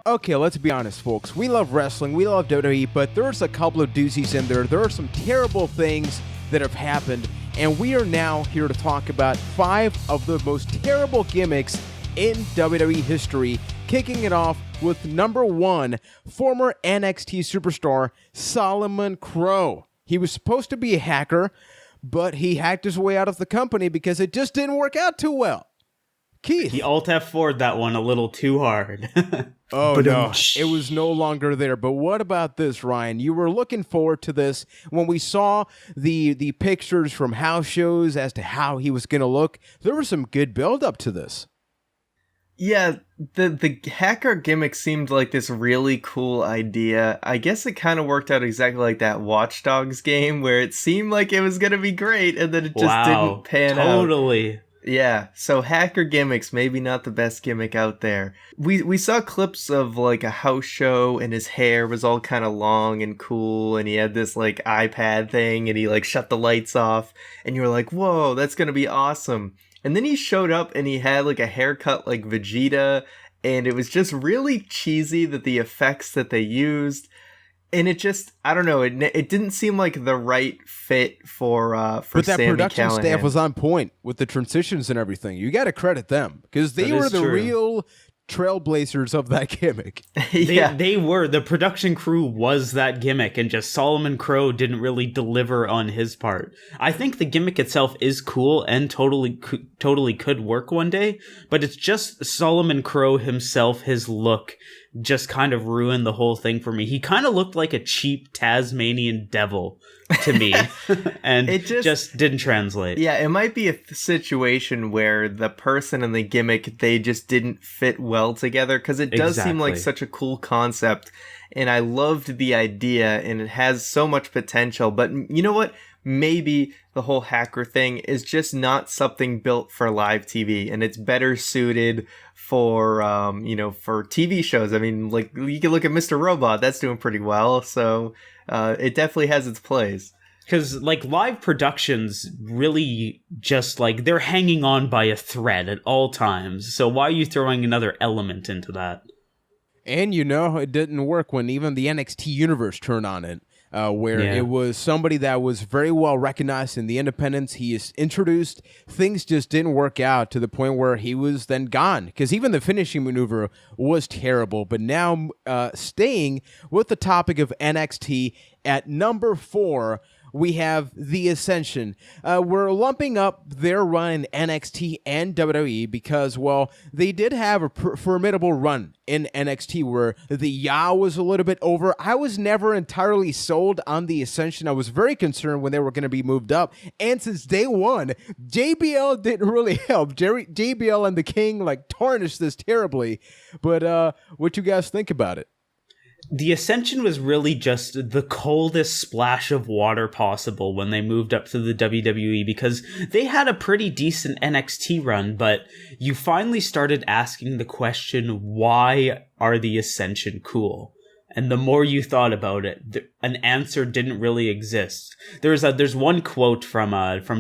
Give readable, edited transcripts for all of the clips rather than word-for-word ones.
Okay, let's be honest, folks. We love wrestling, we love WWE, but there's a couple of doozies in there. There are some terrible things that have happened, and we are now here to talk about 5 of the most terrible gimmicks in WWE history, kicking it off with number 1, former NXT superstar Solomon Crowe. He was supposed to be a hacker, but he hacked his way out of the company because it just didn't work out too well. Keith. He Alt F4'd that one a little too hard. Oh, no, it was no longer there. But what about this, Ryan? You were looking forward to this when we saw the pictures from house shows as to how he was going to look. There was some good build-up to this. Yeah, the hacker gimmick seemed like this really cool idea. I guess it kind of worked out exactly like that Watch Dogs game where it seemed like it was going to be great and then it just didn't pan out. Totally. Yeah, so hacker gimmicks, maybe not the best gimmick out there. We saw clips of like a house show and his hair was all kind of long and cool and he had this like iPad thing and he like shut the lights off and you were like, whoa, that's gonna be awesome. And then he showed up and he had like a haircut like Vegeta and it was just really cheesy that the effects that they used. And it just, I don't know, it didn't seem like the right fit for But that Sami production Callihan. staff was on point with the transitions and everything. You got to credit them because they were the real trailblazers of that gimmick. Yeah. They were. The production crew was that gimmick, and just Solomon Crowe didn't really deliver on his part. I think the gimmick itself is cool and totally could work one day, but it's just Solomon Crowe himself, his look, just kind of ruined the whole thing for me. He kind of looked like a cheap Tasmanian devil to me, and it just didn't translate. Yeah, it might be a situation where the person and the gimmick, they just didn't fit well together, because it does seem like such a cool concept, and I loved the idea, and it has so much potential, but you know what? Maybe the whole hacker thing is just not something built for live TV, and it's better suited for, for TV shows. I mean, like, you can look at Mr. Robot, that's doing pretty well, so it definitely has its place. Because, like, live productions really just, like, they're hanging on by a thread at all times, so why are you throwing another element into that? And, it didn't work when even the NXT universe turned on it. It was somebody that was very well recognized in the independents. He is introduced. Things just didn't work out to the point where he was then gone, because even the finishing maneuver was terrible. But now staying with the topic of NXT, at number 4, we have the Ascension. We're lumping up their run in NXT and WWE because, well, they did have a formidable run in NXT where the yaw was a little bit over. I was never entirely sold on the Ascension. I was very concerned when they were going to be moved up. And since day one, JBL didn't really help. JBL and the King, tarnished this terribly. But what you guys think about it? The Ascension was really just the coldest splash of water possible when they moved up to the WWE, because they had a pretty decent NXT run, but you finally started asking the question, why are the Ascension cool? And the more you thought about it, an answer didn't really exist. There's one quote from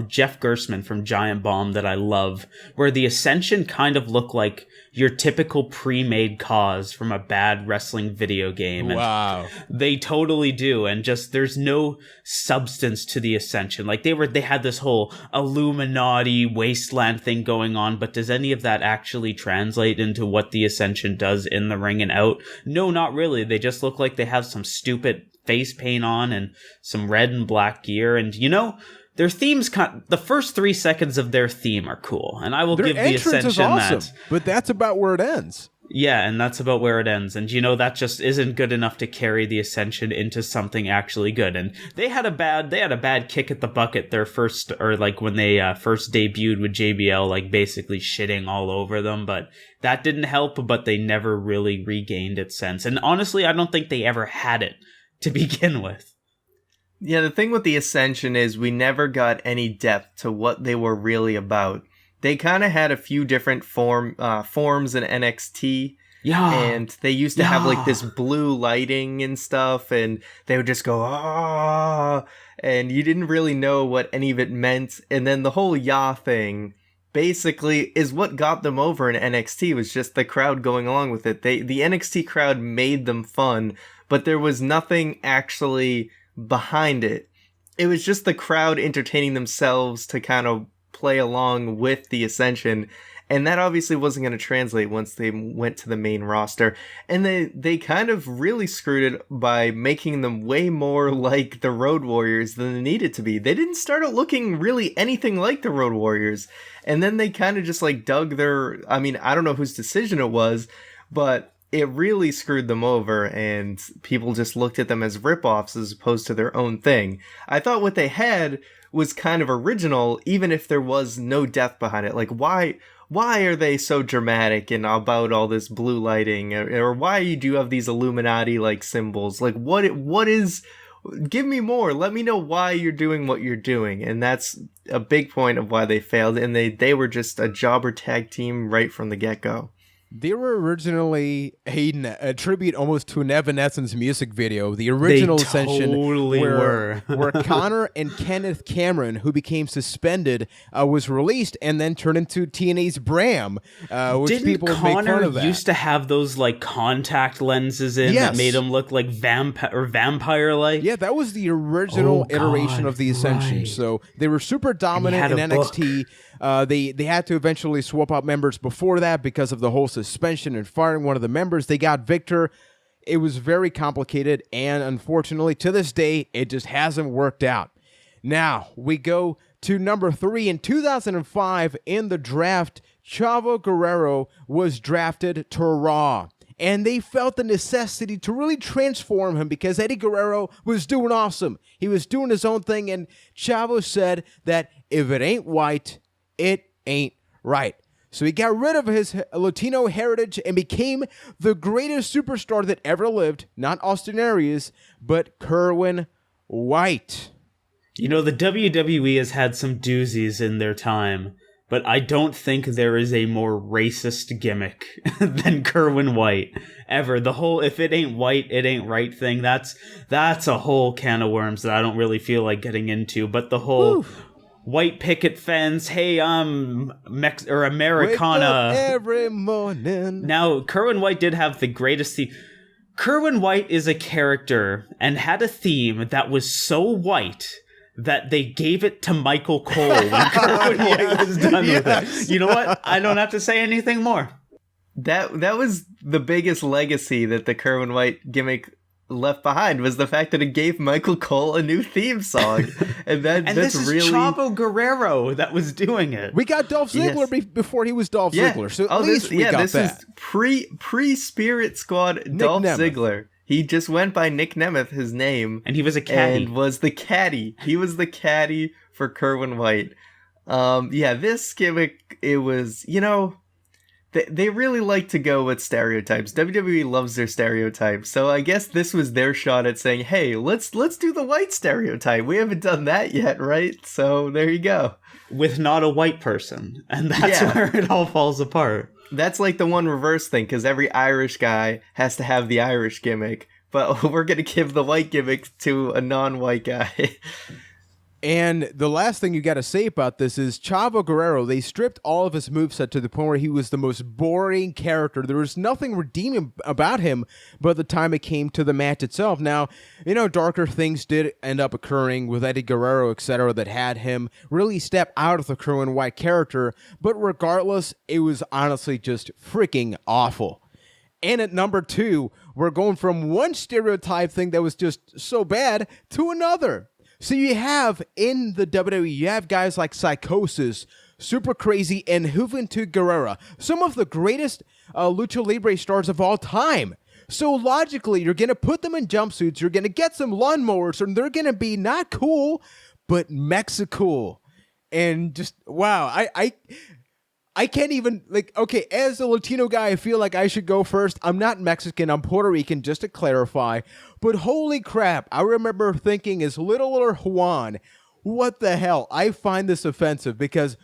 Jeff Gerstmann from Giant Bomb that I love, where the Ascension kind of look like your typical pre-made cause from a bad wrestling video game. And wow. They totally do. And just, there's no substance to the Ascension. Like, they had this whole Illuminati wasteland thing going on, but does any of that actually translate into what the Ascension does in the ring and out? No, not really. They just look like they have some stupid face paint on and some red and black gear. And, their themes, the first 3 seconds of their theme are cool, and I will give the Ascension is awesome, that. But that's about where it ends. Yeah, and that's about where it ends. And, that just isn't good enough to carry the Ascension into something actually good. And they had a bad kick at the bucket their first, or when they first debuted with JBL, basically shitting all over them. But that didn't help, but they never really regained its sense. And honestly, I don't think they ever had it to begin with. Yeah, the thing with the Ascension is we never got any depth to what they were really about. They kind of had a few different forms in NXT. Yeah. And they used to have this blue lighting and stuff, and they would just go, ah, and you didn't really know what any of it meant. And then the whole Yah thing, basically is what got them over in NXT, was just the crowd going along with it. The NXT crowd made them fun, but there was nothing actually behind it. It was just the crowd entertaining themselves to kind of play along with the Ascension. And that obviously wasn't going to translate once they went to the main roster. And they kind of really screwed it by making them way more like the Road Warriors than they needed to be. They didn't start out looking really anything like the Road Warriors. And then they kind of just like dug their... I mean, I don't know whose decision it was, but it really screwed them over. And people just looked at them as ripoffs as opposed to their own thing. I thought what they had was kind of original, even if there was no depth behind it. Like, why are they so dramatic and about all this blue lighting? Or why do you have these Illuminati-like symbols? Like, what is... Give me more. Let me know why you're doing what you're doing. And that's a big point of why they failed. And they were just a jobber tag team right from the get-go. They were originally a tribute almost to an Evanescence music video. The original Ascension, where Connor and Kenneth Cameron, who became suspended, was released and then turned into TNA's Bram, which Didn't people Connor make fun of that. Used to have those like contact lenses in that made him look like vampire-like? Yeah, that was the original iteration of the Ascension. Right. So they were super dominant in NXT. They had to eventually swap out members before that because of the whole suspension and firing one of the members. They got Victor. It was very complicated, and unfortunately, to this day, it just hasn't worked out. Now, we go to number 3. In 2005, in the draft, Chavo Guerrero was drafted to Raw, and they felt the necessity to really transform him because Eddie Guerrero was doing awesome. He was doing his own thing, and Chavo said that if it ain't white, it ain't right. So he got rid of his Latino heritage and became the greatest superstar that ever lived, not Austin Aries, but Kerwin White. You know, the WWE has had some doozies in their time, but I don't think there is a more racist gimmick than Kerwin White ever. The whole if it ain't white, it ain't right thing, that's a whole can of worms that I don't really feel like getting into, but the whole... White picket fence, hey, I'm Americana. Wake up every morning. Now, Kerwin White did have the greatest theme. Kerwin White is a character and had a theme that was so white that they gave it to Michael Cole when Kerwin White was done with it. You know what? I don't have to say anything more. That was the biggest legacy that the Kerwin White gimmick left behind, was the fact that it gave Michael Cole a new theme song. And that's this is really Chavo Guerrero that was doing it. We got Dolph Ziggler before he was Dolph Ziggler, so at least we got this that. Is pre-Spirit Squad Dolph Ziggler. He just went by Nick Nemeth, his name, and he was a caddy. And was the caddy. He was the caddy for Kerwin White. This gimmick, it was, They really like to go with stereotypes. WWE loves their stereotypes. So I guess this was their shot at saying, hey, let's do the white stereotype. We haven't done that yet, right? So there you go. With not a white person. And that's where it all falls apart. That's like the one reverse thing, because every Irish guy has to have the Irish gimmick. But we're going to give the white gimmick to a non-white guy. And the last thing you got to say about this is Chavo Guerrero, they stripped all of his moveset to the point where he was the most boring character. There was nothing redeeming about him by the time it came to the match itself. Now, darker things did end up occurring with Eddie Guerrero, etc., that had him really step out of the Kerwin White character. But regardless, it was honestly just freaking awful. And at number 2, we're going from one stereotype thing that was just so bad to another. So you have, in the WWE, you have guys like Psychosis, Super Crazy, and Juventud Guerrera, some of the greatest Lucha Libre stars of all time. So logically, you're going to put them in jumpsuits, you're going to get some lawnmowers, and they're going to be not cool, but Mexicool. And just, wow, I can't even, okay, as a Latino guy, I feel like I should go first. I'm not Mexican, I'm Puerto Rican, just to clarify. But holy crap, I remember thinking as littler Juan, what the hell? I find this offensive because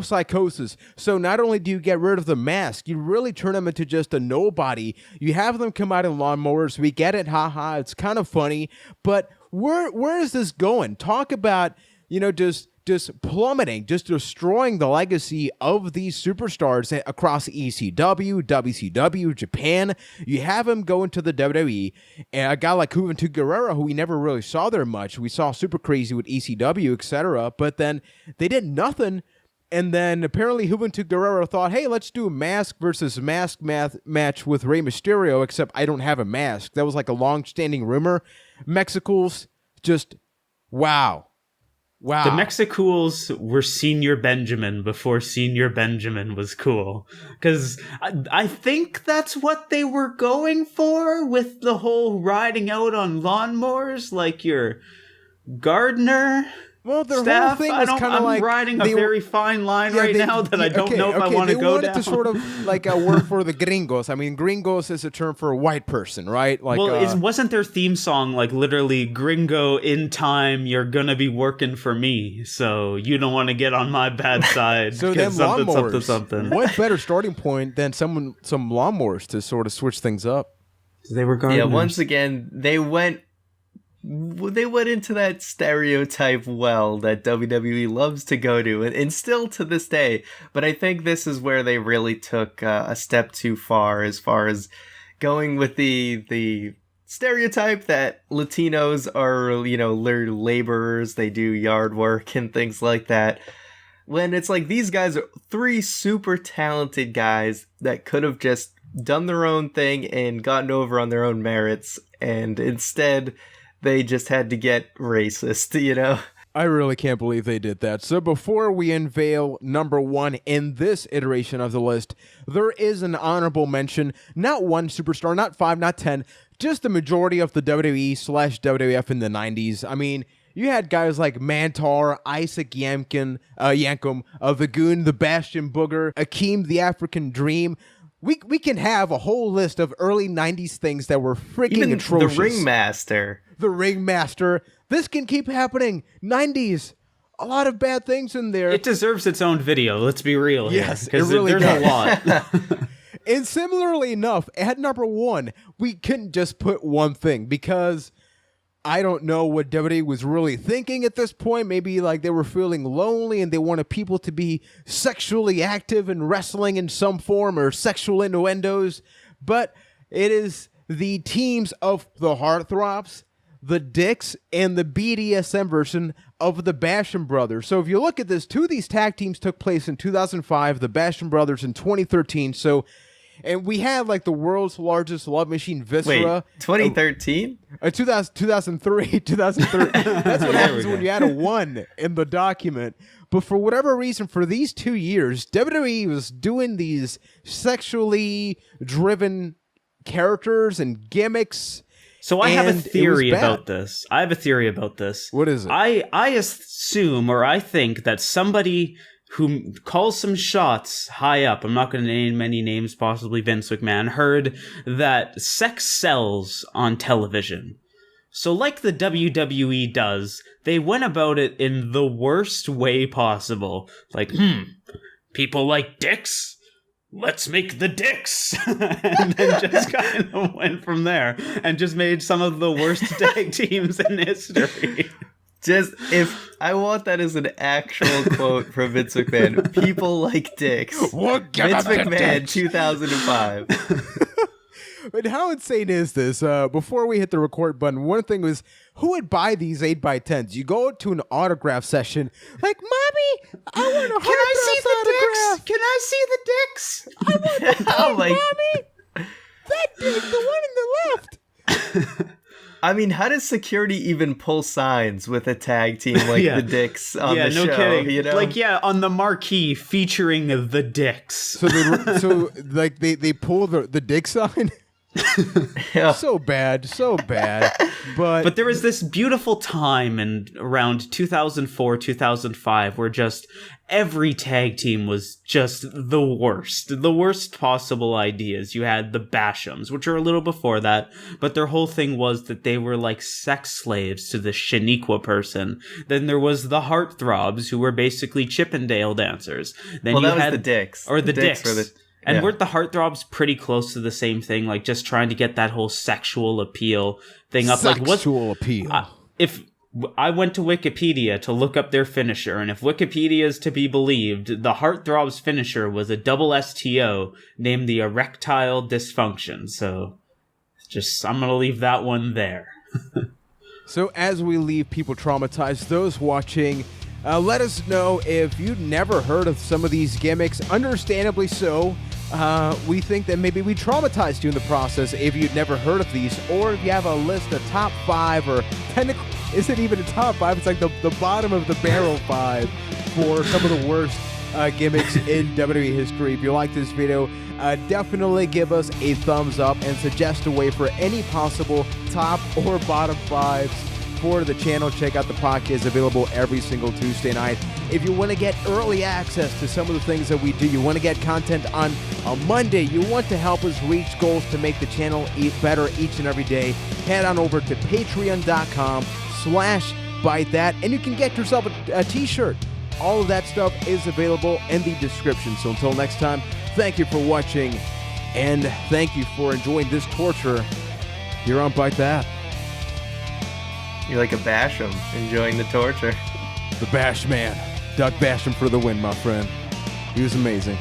Psychosis. So not only do you get rid of the mask, you really turn them into just a nobody. You have them come out in lawnmowers. We get it, haha, it's kind of funny. But where is this going? Talk about, just just plummeting, just destroying the legacy of these superstars across ECW, WCW, Japan. You have him go into the WWE, and a guy like Chavo Guerrero, who we never really saw there much. We saw Super Crazy with ECW, etc., but then they did nothing. And then apparently Chavo Guerrero thought, hey, let's do a mask versus mask match with Rey Mysterio, except I don't have a mask. That was like a long-standing rumor. Mexicools, just wow. Wow. The Mexicools were Senior Benjamin before Senior Benjamin was cool. Because I think that's what they were going for with the whole riding out on lawnmowers like your gardener. Well, their staff. whole thing was kind of like... I'm riding a very fine line now that I don't know if I want to go down. They wanted to sort of like work for the gringos. I mean, gringos is a term for a white person, right? Like, well, wasn't their theme song like literally gringo in time, you're going to be working for me, so you don't want to get on my bad side. So then lawnmowers, something. What better starting point than some lawnmowers to sort of switch things up? They were gardeners. Yeah, once again, they went into that stereotype well that WWE loves to go to, and still to this day. But I think this is where they really took a step too far as going with the stereotype that Latinos are, they're laborers, they do yard work and things like that. When it's like these guys are three super talented guys that could have just done their own thing and gotten over on their own merits, and instead they just had to get racist, I really can't believe they did that. So before we unveil number one in this iteration of the list, there is an honorable mention. Not one superstar, not 5, not 10, just the majority of the WWE/WWF in the 90s. I mean, you had guys like Mantar, Isaac Yankem, the Goon, the Bastion Booger, Akeem the African Dream. We can have a whole list of early 90s things that were freaking atrocious. The Ringmaster. The Ringmaster. This can keep happening. 90s. A lot of bad things in there. It deserves its own video, let's be real here. Yes, it really there's does. A lot. And similarly enough, at number one, we couldn't just put one thing because I don't know what WWE was really thinking at this point. Maybe like they were feeling lonely and they wanted people to be sexually active and wrestling in some form or sexual innuendos. But it is the teams of the Heartthrobs, the Dicks, and the BDSM version of the Basham Brothers. So if you look at this, two of these tag teams took place in 2005, the Basham Brothers in 2013. So, and we had like the world's largest love machine, Viscera. Wait, 2013? 2003, 2003. That's what happens when you add a 1 in the document. But for whatever reason, for these 2 years, WWE was doing these sexually driven characters and gimmicks. So I have a theory about this. What is it? I assume, or I think that somebody who calls some shots high up, I'm not going to name any names, possibly Vince McMahon, heard that sex sells on television. So like the WWE does, they went about it in the worst way possible. Like, people like dicks? Let's make the dicks. And then just kind of went from there and just made some of the worst tag teams in history. If I want that as an actual quote from Vince McMahon, people like dicks. Vince McMahon, 2005. But how insane is this? Before we hit the record button, one thing was, who would buy these 8x10s? You go to an autograph session, like, Mommy, I want a autograph. Can I see the dicks? I want the Mommy. That dick, the one in the left. I mean, how does security even pull signs with a tag team like the Dicks on the show? Kidding. Like, on the marquee featuring the Dicks. So they pull the dick sign? Yeah. So bad. But there was this beautiful time in around 2004, 2005 where just every tag team was just the worst possible ideas. You had the Bashams, which are a little before that, but their whole thing was that they were like sex slaves to the Shaniqua person. Then there was the Heartthrobs, who were basically Chippendale dancers. Then that was the Dicks. Or the Dicks. And weren't the Heartthrobs pretty close to the same thing? Like just trying to get that whole sexual appeal thing up. Sexual appeal. I went to Wikipedia to look up their finisher, and if Wikipedia is to be believed, the Heartthrob's finisher was a double STO named the erectile dysfunction. So I'm going to leave that one there. So as we leave people traumatized, those watching, let us know if you'd never heard of some of these gimmicks. Understandably so. We think that maybe we traumatized you in the process if you'd never heard of these, or if you have a list of top 5, or technically, is it even a top 5? It's like the bottom of the barrel 5 for some of the worst gimmicks in WWE history. If you like this video, definitely give us a thumbs up and suggest a way for any possible top or bottom 5s for the channel. Check out the podcast, available every single Tuesday night. If you want to get early access to some of the things that we do, you want to get content on a Monday, you want to help us reach goals to make the channel better each and every day, head on over to patreon.com/Byte That, and you can get yourself a t-shirt. All of that stuff is available in the description. So until next time, thank you for watching, and thank you for enjoying this torture here on Byte That. You're like a Basham, enjoying the torture. The Bash Man. Doug Basham for the win, my friend. He was amazing.